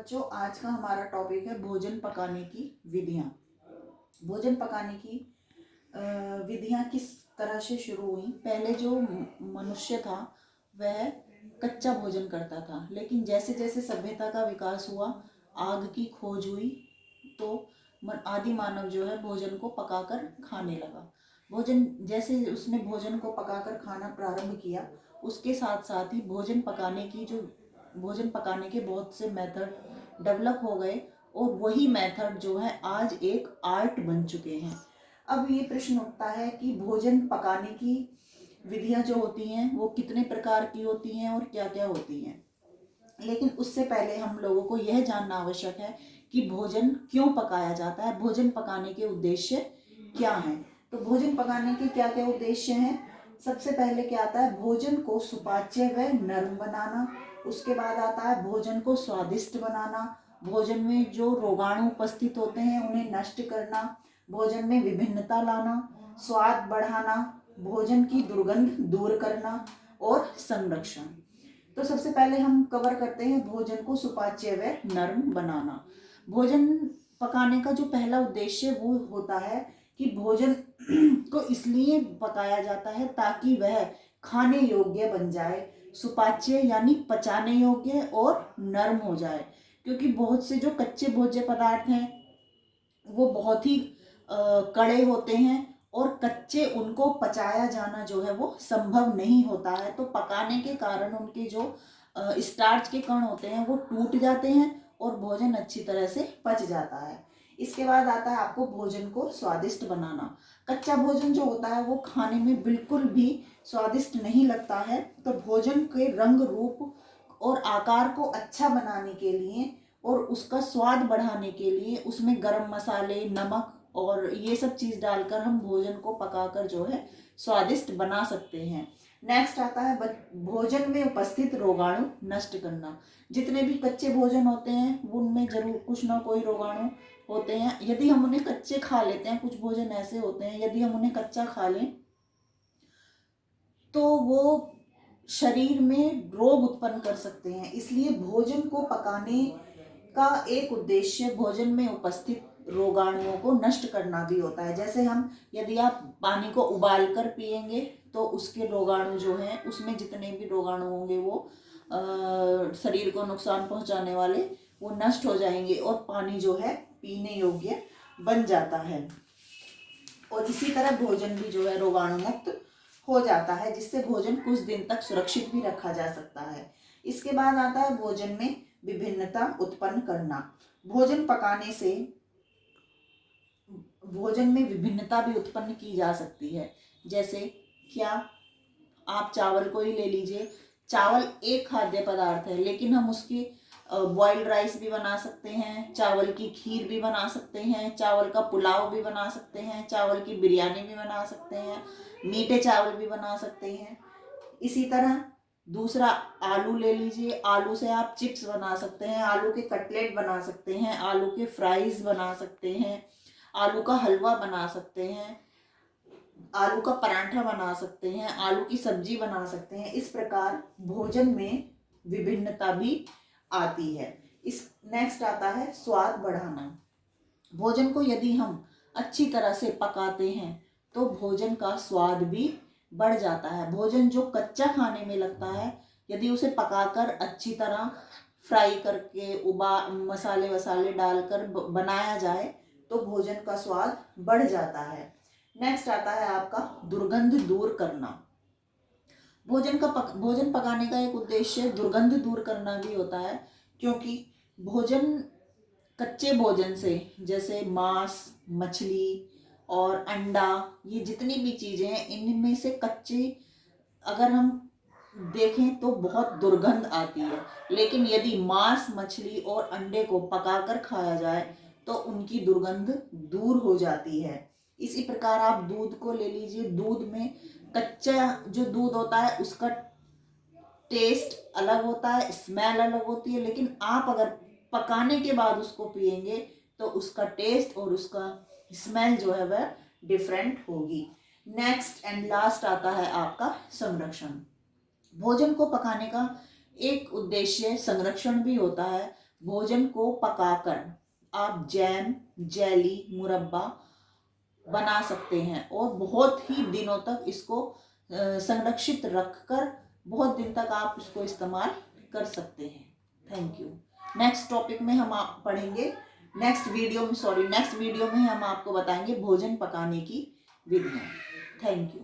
बच्चों, आज का हमारा टॉपिक है भोजन पकाने की विधियाँ। भोजन पकाने की विधियाँ किस तरह से शुरू हुई। पहले जो मनुष्य था वह कच्चा भोजन करता था, लेकिन जैसे जैसे सभ्यता का विकास हुआ, आग की खोज हुई, तो आदि मानव जो है भोजन को पकाकर खाने लगा। भोजन जैसे उसने भोजन को पकाकर खाना प्रारंभ किया, उसके साथ साथ ही भोजन पकाने के बहुत से मेथड डेवलप हो गए, और वही मेथड जो है आज एक आर्ट बन चुके हैं। अब ये प्रश्न उठता है कि भोजन पकाने की विधियां जो होती हैं वो कितने प्रकार की होती हैं और क्या क्या होती हैं। लेकिन उससे पहले हम लोगों को यह जानना आवश्यक है कि भोजन क्यों पकाया जाता है, भोजन पकाने के उद्देश्य क्या हैं। तो भोजन पकाने के क्या क्या उद्देश्य हैं। सबसे पहले क्या आता है, भोजन को सुपाच्य व नरम बनाना। उसके बाद आता है भोजन को स्वादिष्ट बनाना, भोजन में जो रोगाणु उपस्थित होते हैं उन्हें नष्ट करना, भोजन में विभिन्नता लाना, स्वाद बढ़ाना, भोजन की दुर्गंध दूर करना और संरक्षण। तो सबसे पहले हम कवर करते हैं भोजन को सुपाच्य व नरम बनाना। भोजन पकाने का जो पहला उद्देश्य वो होता है कि भोजन को इसलिए पकाया जाता है ताकि वह खाने योग्य बन जाए, सुपाच्य यानी पचाने योग्य, और नरम हो जाए। क्योंकि बहुत से जो कच्चे भोज्य पदार्थ हैं वो बहुत ही कड़े होते हैं, और कच्चे उनको पचाया जाना जो है वो संभव नहीं होता है। तो पकाने के कारण उनके जो स्टार्च के कण होते हैं वो टूट जाते हैं और भोजन अच्छी तरह से पच जाता है। इसके बाद आता है आपको भोजन को स्वादिष्ट बनाना। कच्चा भोजन जो होता है वो खाने में बिल्कुल भी स्वादिष्ट नहीं लगता है। तो भोजन के रंग, रूप और आकार को अच्छा बनाने के लिए और उसका स्वाद बढ़ाने के लिए उसमें गरम मसाले, नमक और ये सब चीज़ डालकर हम भोजन को पकाकर जो है स्वादिष्ट बना सकते हैं। नेक्स्ट आता है भोजन में उपस्थित रोगाणु नष्ट करना। जितने भी कच्चे भोजन होते हैं उनमें जरूर कुछ ना कोई रोगाणु होते हैं। यदि हम उन्हें कच्चे खा लेते हैं, कुछ भोजन ऐसे होते हैं यदि हम उन्हें कच्चा खा लें तो वो शरीर में रोग उत्पन्न कर सकते हैं। इसलिए भोजन को पकाने का एक उद्देश्य भोजन में उपस्थित रोगाणुओं को नष्ट करना भी होता है। जैसे हम यदि आप पानी को उबाल कर पिएंगे तो उसके रोगाणु जो हैं, उसमें जितने भी रोगाणु होंगे वो शरीर को नुकसान पहुंचाने वाले वो नष्ट हो जाएंगे और पानी जो है पीने योग्य बन जाता है। और इसी तरह भोजन भी जो है रोगाणु मुक्त हो जाता है, जिससे भोजन कुछ दिन तक सुरक्षित भी रखा जा सकता है। इसके बाद आता है भोजन में विभिन्नता उत्पन्न करना। भोजन पकाने से भोजन में विभिन्नता भी उत्पन्न की जा सकती है। जैसे क्या, आप चावल को ही ले लीजिए। चावल एक खाद्य पदार्थ है, लेकिन हम उसकी बॉइल्ड राइस भी बना सकते हैं, चावल की खीर भी बना सकते हैं, चावल का पुलाव भी बना सकते हैं, चावल की बिरयानी भी बना सकते हैं, मीठे चावल भी बना सकते हैं। इसी तरह दूसरा, आलू ले लीजिए। आलू से आप चिप्स बना सकते हैं, आलू के कटलेट बना सकते हैं, आलू के फ्राइज बना सकते हैं, आलू का हलवा बना सकते हैं, आलू का पराठा बना सकते हैं, आलू की सब्जी बना सकते हैं। इस प्रकार भोजन में विभिन्नता भी आती है। इस नेक्स्ट आता है स्वाद बढ़ाना। भोजन को यदि हम अच्छी तरह से पकाते हैं तो भोजन का स्वाद भी बढ़ जाता है। भोजन जो कच्चा खाने में लगता है, यदि उसे पकाकर अच्छी तरह फ्राई करके मसाले वसाले डालकर बनाया जाए तो भोजन का स्वाद बढ़ जाता है। नेक्स्ट आता है आपका दुर्गंध दूर करना। भोजन पकाने का एक उद्देश्य दुर्गंध दूर करना भी होता है, क्योंकि भोजन कच्चे भोजन से, जैसे मांस, मछली और अंडा, ये जितनी भी चीजें हैं इनमें से कच्चे अगर हम देखें तो बहुत दुर्गंध आती है। लेकिन यदि मांस, मछली और अंडे को पकाकर खाया जाए तो उनकी दुर्गंध दूर हो जाती है। इसी प्रकार आप दूध को ले लीजिए। दूध में कच्चा जो दूध होता है उसका टेस्ट अलग होता है, स्मेल अलग होती है, लेकिन आप अगर पकाने के बाद उसको पिएंगे तो उसका टेस्ट और उसका स्मेल जो है वह डिफरेंट होगी। नेक्स्ट एंड लास्ट आता है आपका संरक्षण। भोजन को पकाने का एक उद्देश्य संरक्षण भी होता है। भोजन को पकाकर आप जैम, जेली, मुरब्बा बना सकते हैं और बहुत ही दिनों तक इसको संरक्षित रखकर बहुत दिन तक आप इसको इस्तेमाल कर सकते हैं। Thank you. नेक्स्ट टॉपिक में हम आप पढ़ेंगे, नेक्स्ट वीडियो में हम आपको बताएंगे भोजन पकाने की विधियाँ। Thank you.